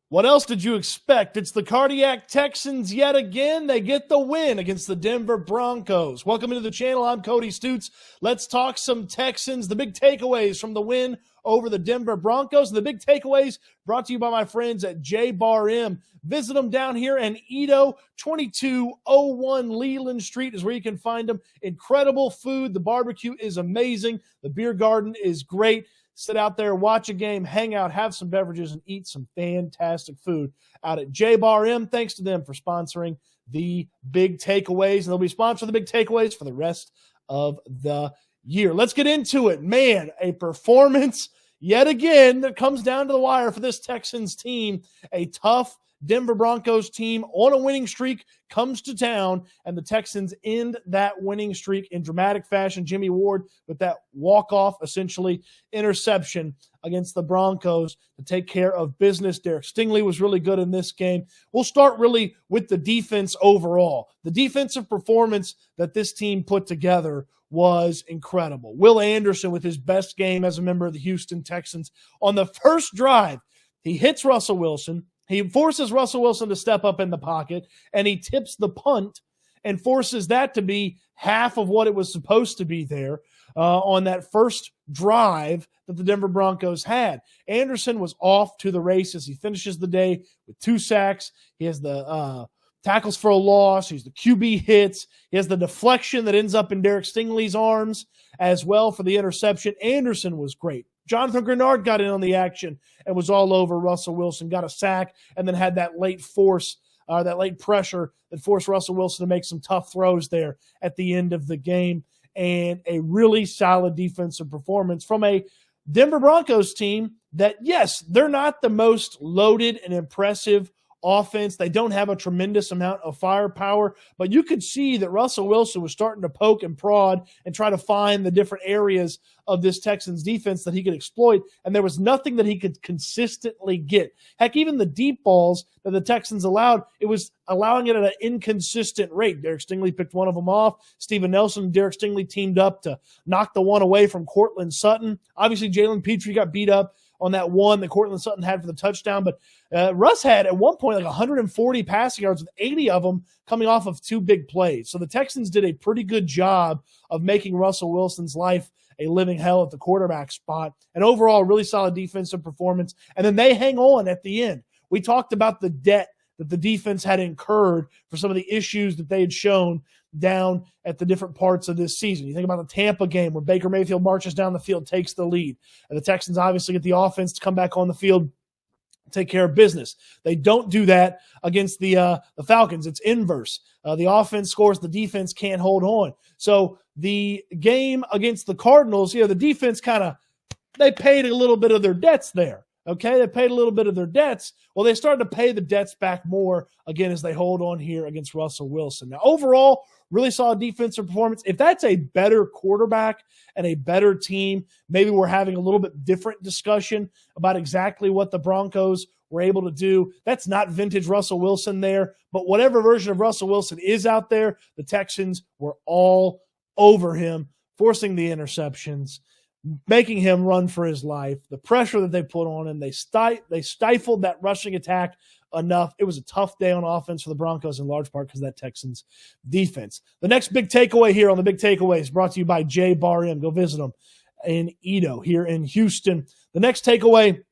What else did you expect? It's the Cardiac Texans yet again. They get the win against the Denver Broncos. Welcome into the channel. I'm Cody Stoots. Let's talk some Texans. The big takeaways from the win over the Denver Broncos. The big takeaways brought to you by my friends at J Bar M. Visit them down here in Edo. 2201 Leland Street is where you can find them. Incredible food. The barbecue is amazing. The beer garden is great. Sit out there, watch a game, hang out, have some beverages, and eat some fantastic food out at J Bar M. Thanks to them for sponsoring the big takeaways. And they'll be sponsoring the big takeaways for the rest of the year. Let's get into it. Man, a performance yet again that comes down to the wire for this Texans team. A tough Denver Broncos team on a winning streak comes to town, and the Texans end that winning streak in dramatic fashion. Jimmy Ward with that walk-off, essentially, interception against the Broncos to take care of business. Derek Stingley was really good in this game. We'll start really with the defense overall. The defensive performance that this team put together was incredible. Will Anderson with his best game as a member of the Houston Texans. On the first drive, he hits Russell Wilson. He forces Russell Wilson to step up in the pocket, and he tips the punt and forces that to be half of what it was supposed to be there on that first drive that the Denver Broncos had. Anderson was off to the races. He finishes the day with 2 sacks. He has the tackles for a loss. He's the QB hits. He has the deflection that ends up in Derek Stingley's arms as well for the interception. Anderson was great. Jonathan Grenard got in on the action and was all over Russell Wilson, got a sack, and then had that late pressure that forced Russell Wilson to make some tough throws there at the end of the game, and a really solid defensive performance from a Denver Broncos team that, yes, they're not the most loaded and impressive offense. They don't have a tremendous amount of firepower, but you could see that Russell Wilson was starting to poke and prod and try to find the different areas of this Texans defense that he could exploit, and there was nothing that he could consistently get. Heck, even the deep balls that the Texans allowed, it was allowing it at an inconsistent rate. Derek Stingley picked one of them off. Steven Nelson and Derek Stingley teamed up to knock the one away from Cortland Sutton. Obviously, Jalen Petrie got beat up on that one that Cortland Sutton had for the touchdown, but Russ had at one point like 140 passing yards with 80 of them coming off of 2 big plays. So the Texans did a pretty good job of making Russell Wilson's life a living hell at the quarterback spot. And overall, really solid defensive performance. And then they hang on at the end. We talked about the debt that the defense had incurred for some of the issues that they had shown down at the different parts of this season. You think about the Tampa game where Baker Mayfield marches down the field, takes the lead. And the Texans obviously get the offense to come back on the field, take care of business. They don't do that against the Falcons. It's inverse. The offense scores, the defense can't hold on. So the game against the Cardinals, the defense they paid a little bit of their debts there. Okay, they paid a little bit of their debts. Well, they started to pay the debts back more, again, as they hold on here against Russell Wilson. Now, overall, really solid defensive performance. If that's a better quarterback and a better team, maybe we're having a little bit different discussion about exactly what the Broncos were able to do. That's not vintage Russell Wilson there, but whatever version of Russell Wilson is out there, the Texans were all over him, forcing the interceptions, making him run for his life. The pressure that they put on him, they stifled that rushing attack enough. It was a tough day on offense for the Broncos in large part because of that Texans defense. The next big takeaway here on the big takeaways brought to you by J Bar M. Go visit them in Edo here in Houston. The next takeaway,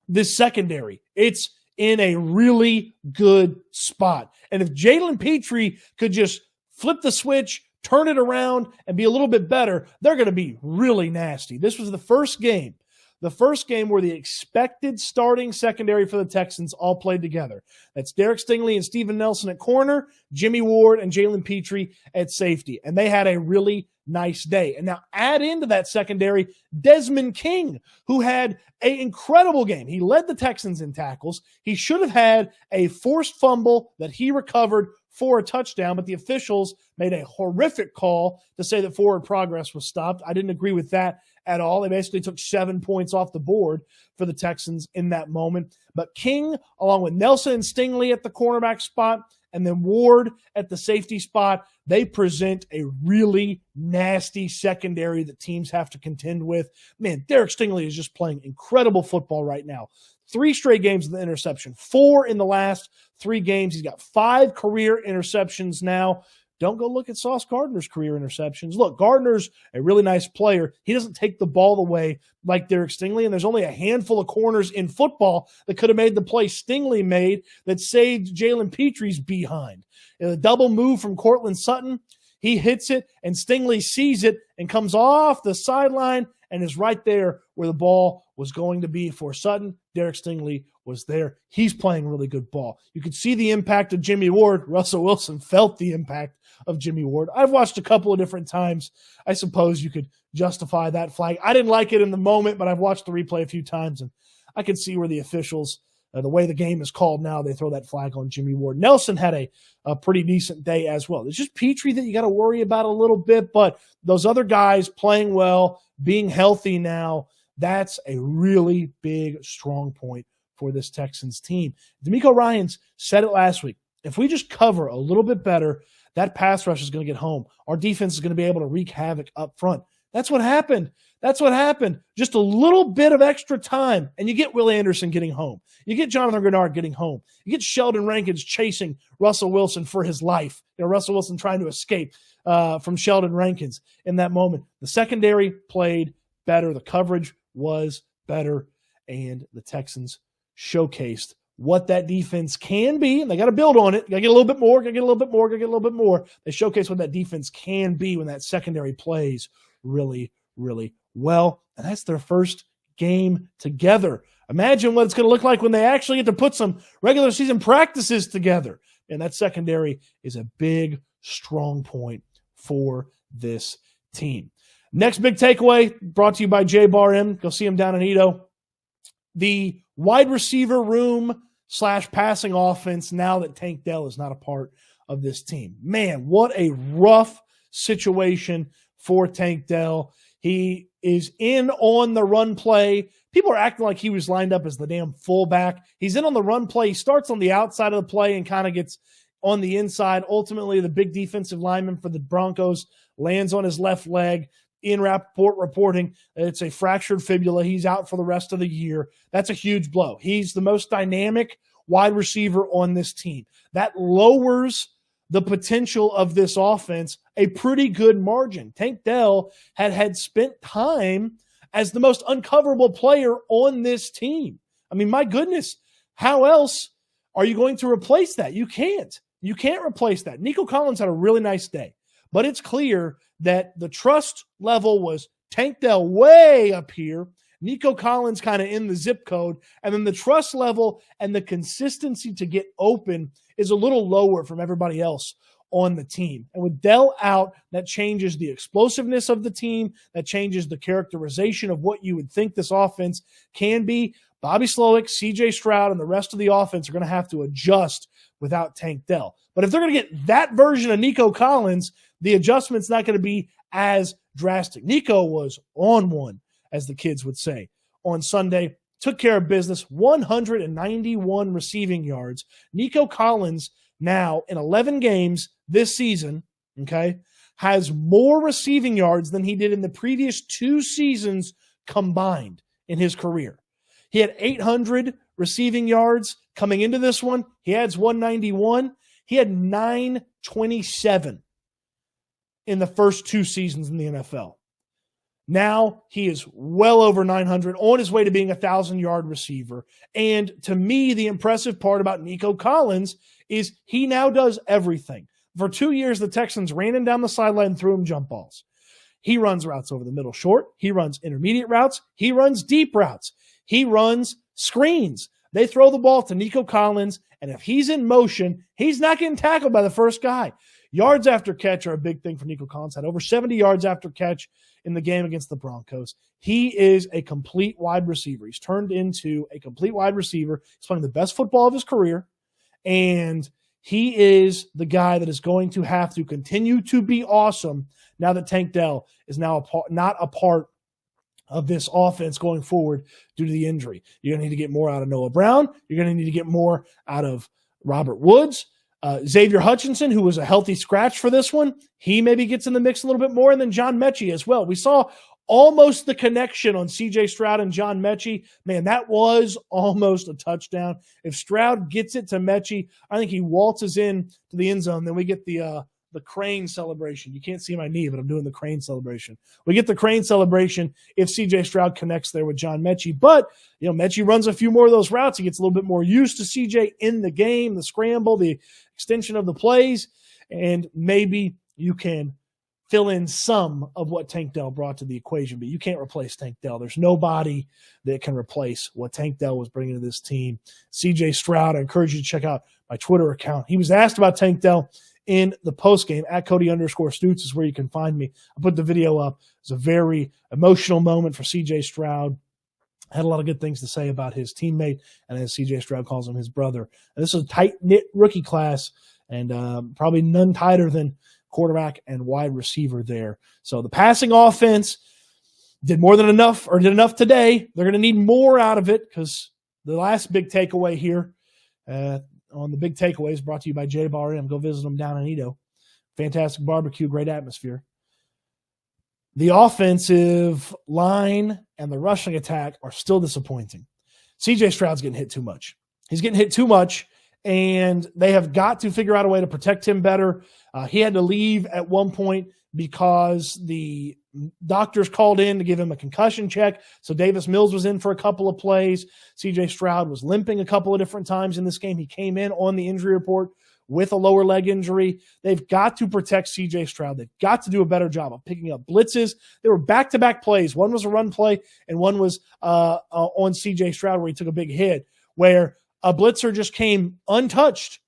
this secondary, it's in a really good spot. And if Jalen Petrie could just flip the switch, turn it around, and be a little bit better, they're going to be really nasty. This was the first game where the expected starting secondary for the Texans all played together. That's Derek Stingley and Steven Nelson at corner, Jimmy Ward and Jalen Petrie at safety. And they had a really nice day. And now add into that secondary Desmond King, who had an incredible game. He led the Texans in tackles. He should have had a forced fumble that he recovered for a touchdown, but the officials made a horrific call to say that forward progress was stopped. I didn't agree with that at all. They basically took 7 points off the board for the Texans in that moment. But King, along with Nelson and Stingley at the cornerback spot, and then Ward at the safety spot, they present a really nasty secondary that teams have to contend with. Man, Derek Stingley is just playing incredible football right now. 3 straight games with the interception, 4 in the last 3 games. He's got 5 career interceptions now. Don't go look at Sauce Gardner's career interceptions. Look, Gardner's a really nice player. He doesn't take the ball away like Derek Stingley, and there's only a handful of corners in football that could have made the play Stingley made that saved Jalen Petre's behind. In a double move from Cortland Sutton, he hits it, and Stingley sees it and comes off the sideline and is right there where the ball was going to be for Sutton. Derek Stingley was there. He's playing really good ball. You could see the impact of Jimmy Ward. Russell Wilson felt the impact of Jimmy Ward. I've watched a couple of different times. I suppose you could justify that flag. I didn't like it in the moment, but I've watched the replay a few times, and I could see where the officials, the way the game is called now, they throw that flag on Jimmy Ward. Nelson had a pretty decent day as well. It's just Petrie that you got to worry about a little bit, but those other guys playing well, being healthy now, that's a really big, strong point for this Texans team. DeMeco Ryans said it last week. If we just cover a little bit better, that pass rush is going to get home. Our defense is going to be able to wreak havoc up front. That's what happened. That's what happened. Just a little bit of extra time, and you get Will Anderson getting home. You get Jonathan Grenard getting home. You get Sheldon Rankins chasing Russell Wilson for his life. Russell Wilson trying to escape from Sheldon Rankins in that moment. The secondary played better. The coverage was better, and the Texans showcased what that defense can be, and they got to build on it. Got to get a little bit more, got to get a little bit more, got to get a little bit more. They showcase what that defense can be when that secondary plays really, really well, and that's their first game together. Imagine what it's going to look like when they actually get to put some regular season practices together, and that secondary is a big, strong point for this team. Next big takeaway brought to you by J-Bar M. Go see him down in Edo. The wide receiver room / passing offense now that Tank Dell is not a part of this team. Man, what a rough situation for Tank Dell. He is in on the run play. People are acting like he was lined up as the damn fullback. He's in on the run play. He starts on the outside of the play and kind of gets on the inside. Ultimately, the big defensive lineman for the Broncos lands on his left leg. Ian Rappaport reporting that it's a fractured fibula. He's out for the rest of the year. That's a huge blow. He's the most dynamic wide receiver on this team. That lowers the potential of this offense a pretty good margin. Tank Dell had spent time as the most uncoverable player on this team. I mean, my goodness, how else are you going to replace that? You can't. You can't replace that. Nico Collins had a really nice day, but it's clear that the trust level was Tank Dell way up here, Nico Collins kind of in the zip code, and then the trust level and the consistency to get open is a little lower from everybody else on the team. And with Dell out, that changes the explosiveness of the team, that changes the characterization of what you would think this offense can be. Bobby Slowick, CJ Stroud, and the rest of the offense are going to have to adjust without Tank Dell. But if they're going to get that version of Nico Collins, the adjustment's not going to be as drastic. Nico was on one, as the kids would say, on Sunday. Took care of business, 191 receiving yards. Nico Collins now in 11 games this season, okay, has more receiving yards than he did in the previous 2 seasons combined in his career. He had 800 receiving yards coming into this one. He adds 191. He had 927 in the first 2 seasons in the NFL. Now he is well over 900, on his way to being a 1,000-yard receiver. And to me, the impressive part about Nico Collins is he now does everything. For 2 years, the Texans ran him down the sideline and threw him jump balls. He runs routes over the middle short. He runs intermediate routes. He runs deep routes. He runs screens. They throw the ball to Nico Collins, and if he's in motion, he's not getting tackled by the first guy. Yards after catch are a big thing for Nico Collins. Had over 70 yards after catch in the game against the Broncos. He is a complete wide receiver. He's turned into a complete wide receiver. He's playing the best football of his career, and he is the guy that is going to have to continue to be awesome now that Tank Dell is now not a part of this offense going forward due to the injury. You're going to need to get more out of Noah Brown. You're going to need to get more out of Robert Woods. Xavier Hutchinson, who was a healthy scratch for this one, he maybe gets in the mix a little bit more, and then John Mechie as well. We saw almost the connection on C.J. Stroud and John Mechie. Man, that was almost a touchdown. If Stroud gets it to Mechie, I think he waltzes in to the end zone. Then we get the crane celebration. You can't see my knee, but I'm doing the crane celebration. We get the crane celebration if C.J. Stroud connects there with John Mechie. But, Mechie runs a few more of those routes. He gets a little bit more used to C.J. in the game, the scramble, the extension of the plays, and maybe you can fill in some of what Tank Dell brought to the equation, but you can't replace Tank Dell. There's nobody that can replace what Tank Dell was bringing to this team. C.J. Stroud, I encourage you to check out my Twitter account. He was asked about Tank Dell in the postgame at Cody_Stoots is where you can find me. I put the video up. It's a very emotional moment for C.J. Stroud. Had a lot of good things to say about his teammate, and as C.J. Stroud calls him, his brother. And this is a tight-knit rookie class, and probably none tighter than quarterback and wide receiver there. So the passing offense did more than enough, or did enough today. They're going to need more out of it, because the last big takeaway here on the big takeaways brought to you by J Bar M. Go visit them down in Edo. Fantastic barbecue, great atmosphere. The offensive line and the rushing attack are still disappointing. C.J. Stroud's getting hit too much. He's getting hit too much, and they have got to figure out a way to protect him better. He had to leave at one point because the doctors called in to give him a concussion check. So Davis Mills was in for a couple of plays. C.J. Stroud was limping a couple of different times in this game. He came in on the injury report with a lower leg injury. They've got to protect C.J. Stroud. They've got to do a better job of picking up blitzes. There were back-to-back plays. One was a run play, and one was on C.J. Stroud where he took a big hit, where a blitzer just came untouched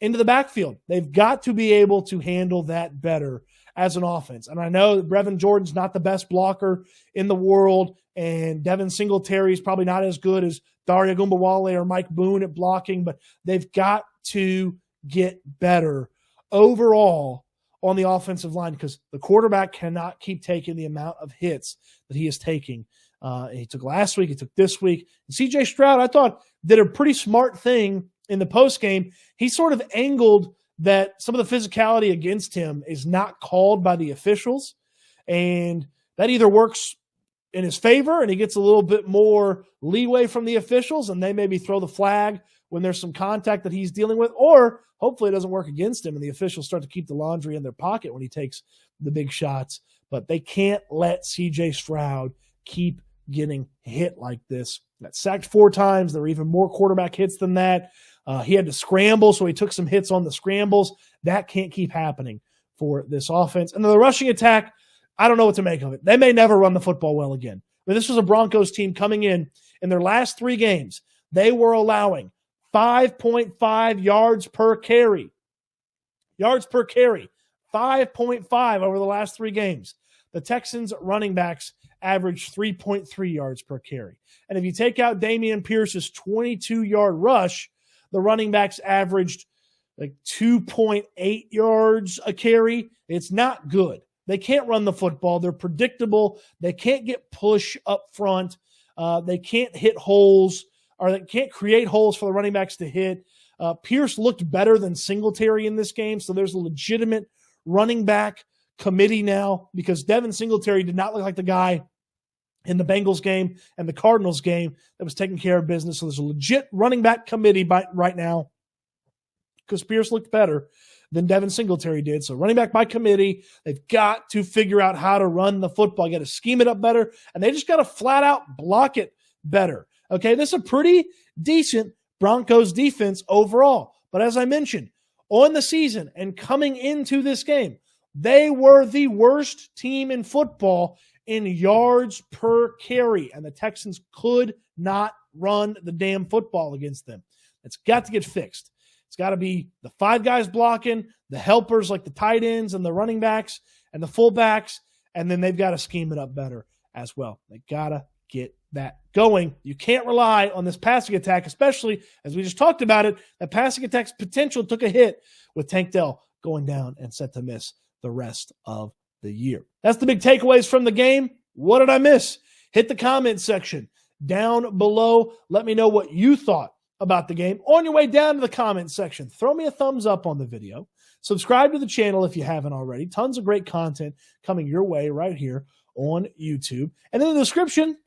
into the backfield. They've got to be able to handle that better as an offense. And I know Brevin Jordan's not the best blocker in the world, and Devin Singletary is probably not as good as Daria Gumbawale or Mike Boone at blocking, but they've got to get better overall on the offensive line, because the quarterback cannot keep taking the amount of hits that he is taking. He took last week, he took this week. And C.J. Stroud, I thought, did a pretty smart thing in the postgame. He sort of angled that some of the physicality against him is not called by the officials, and that either works in his favor and he gets a little bit more leeway from the officials and they maybe throw the flag when there's some contact that he's dealing with, or hopefully it doesn't work against him and the officials start to keep the laundry in their pocket when he takes the big shots. But they can't let C.J. Stroud keep getting hit like this. Got sacked 4 times. There were even more quarterback hits than that. He had to scramble, so he took some hits on the scrambles. That can't keep happening for this offense. And then the rushing attack, I don't know what to make of it. They may never run the football well again. But this was a Broncos team coming in their last 3 games. They were allowing 5.5 yards per carry. Yards per carry. 5.5 over the last 3 games. The Texans running backs averaged 3.3 yards per carry. And if you take out Dameon Pierce's 22-yard rush, the running backs averaged like 2.8 yards a carry. It's not good. They can't run the football. They're predictable. They can't get push up front. They can't hit holes, or they can't create holes for the running backs to hit. Pierce looked better than Singletary in this game, so there's a legitimate running back committee now, because Devin Singletary did not look like the guy in the Bengals game and the Cardinals game that was taking care of business. So there's a legit running back committee right now, because Pierce looked better than Devin Singletary did. So running back by committee, they've got to figure out how to run the football. You got to scheme it up better, and they just got to flat out block it better. Okay, this is a pretty decent Broncos defense overall. But as I mentioned, on the season and coming into this game, they were the worst team in football in yards per carry, and the Texans could not run the damn football against them. It's got to get fixed. It's got to be the 5 guys blocking, the helpers like the tight ends and the running backs and the fullbacks, and then they've got to scheme it up better as well. They got to get that going. You can't rely on this passing attack, especially as we just talked about it. That passing attack's potential took a hit with Tank Dell going down and set to miss the rest of the year. That's the big takeaways from the game. What did I miss? Hit the comment section down below. Let me know what you thought about the game. On your way down to the comment section, throw me a thumbs up on the video. Subscribe to the channel if you haven't already. Tons of great content coming your way right here on YouTube. And in the description,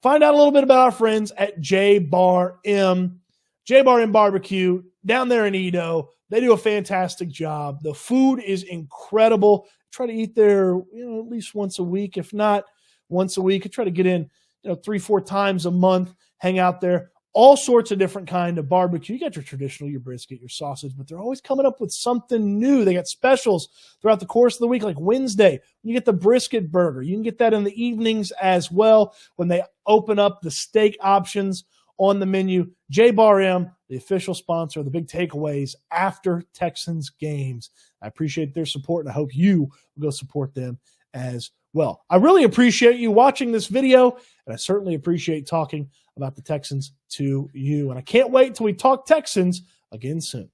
find out a little bit about our friends at J Bar M. J Bar M Barbecue down there in Edo. They do a fantastic job. The food is incredible. Try to eat there, at least once a week, if not once a week. I try to get in, 3-4 times a month, hang out there. All sorts of different kind of barbecue. You got your traditional, your brisket, your sausage, but they're always coming up with something new. They got specials throughout the course of the week, like Wednesday. You get the brisket burger. You can get that in the evenings as well when they open up the steak options on the menu. J Bar M, the official sponsor of the Big Takeaways after Texans games. I appreciate their support, and I hope you will go support them as well. I really appreciate you watching this video, and I certainly appreciate talking about the Texans to you. And I can't wait until we talk Texans again soon.